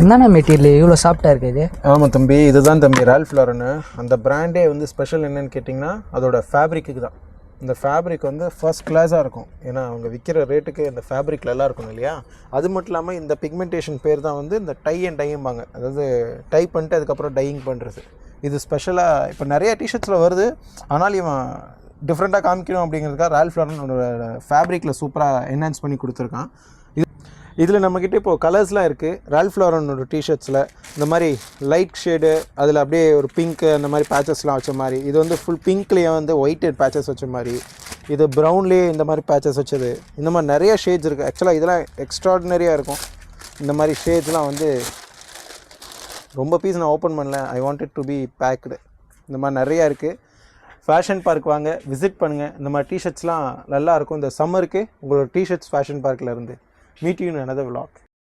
என்னென்ன மெட்டீரியல் இவ்வளோ சாஃப்டாக இருக்குது? ஆமாம் தம்பி, இதுதான் தம்பி ரால்ஃப் லாரன். அந்த பிராண்டே வந்து ஸ்பெஷல் என்னன்னு கேட்டிங்கன்னா அதோட ஃபேப்ரிக்கு தான். இந்த ஃபேப்ரிக் வந்து ஃபர்ஸ்ட் கிளாஸாக இருக்கும். ஏன்னா அவங்க விற்கிற ரேட்டுக்கு இந்த ஃபேப்ரிக்கில் எல்லாம் இருக்கும் இல்லையா. அது மட்டும் இல்லாமல் இந்த பிக்மெண்டேஷன் பேர் தான் வந்து இந்த டை அண்ட் டைம்பாங்க. அதாவது டை பண்ணிட்டு அதுக்கப்புறம் டையிங் பண்ணுறது. இது ஸ்பெஷலாக இப்போ நிறைய டிஷர்ட்ஸில் வருது. ஆனால் இவன் டிஃப்ரெண்ட்டாக காமிக்கணும் அப்படிங்கிறதுக்காக ரால்ஃப் லாரனோட ஃபேப்ரிக்கில் சூப்பராக என்ஹான்ஸ் பண்ணி கொடுத்துருக்கான். இதில் நம்மக்கிட்ட இப்போது கலர்ஸ்லாம் இருக்குது. ரால்ஃப் லாரனோட டிஷர்ட்ஸில் இந்த மாதிரி லைட் ஷேடு, அதில் அப்படியே ஒரு பிங்க்கு அந்த மாதிரி பேச்சஸ்லாம் வச்ச மாதிரி, இது வந்து ஃபுல் பிங்க்லேயே வந்து ஒயிட் பேச்சஸ் வச்ச மாதிரி, இது ப்ரௌன்லேயே இந்த மாதிரி பேச்சஸ் வச்சது, இந்த மாதிரி நிறைய ஷேட்ஸ் இருக்குது. ஆக்சுவலாக இதெல்லாம் எக்ஸ்ட்ராடினரியாக இருக்கும். இந்த மாதிரி ஷேட்ஸ்லாம் வந்து ரொம்ப பீஸ் நான் ஓப்பன் பண்ணல. I wanted to be packed. இந்த மாதிரி நிறையா இருக்குது. ஃபேஷன் பார்க் வாங்க, விசிட் பண்ணுங்கள். இந்த மாதிரி டிஷர்ட்ஸ்லாம் நல்லாயிருக்கும். இந்த சம்மருக்கு உங்களோட டிஷர்ட்ஸ் ஃபேஷன் பார்க்கில் இருந்து. Meet you in another vlog.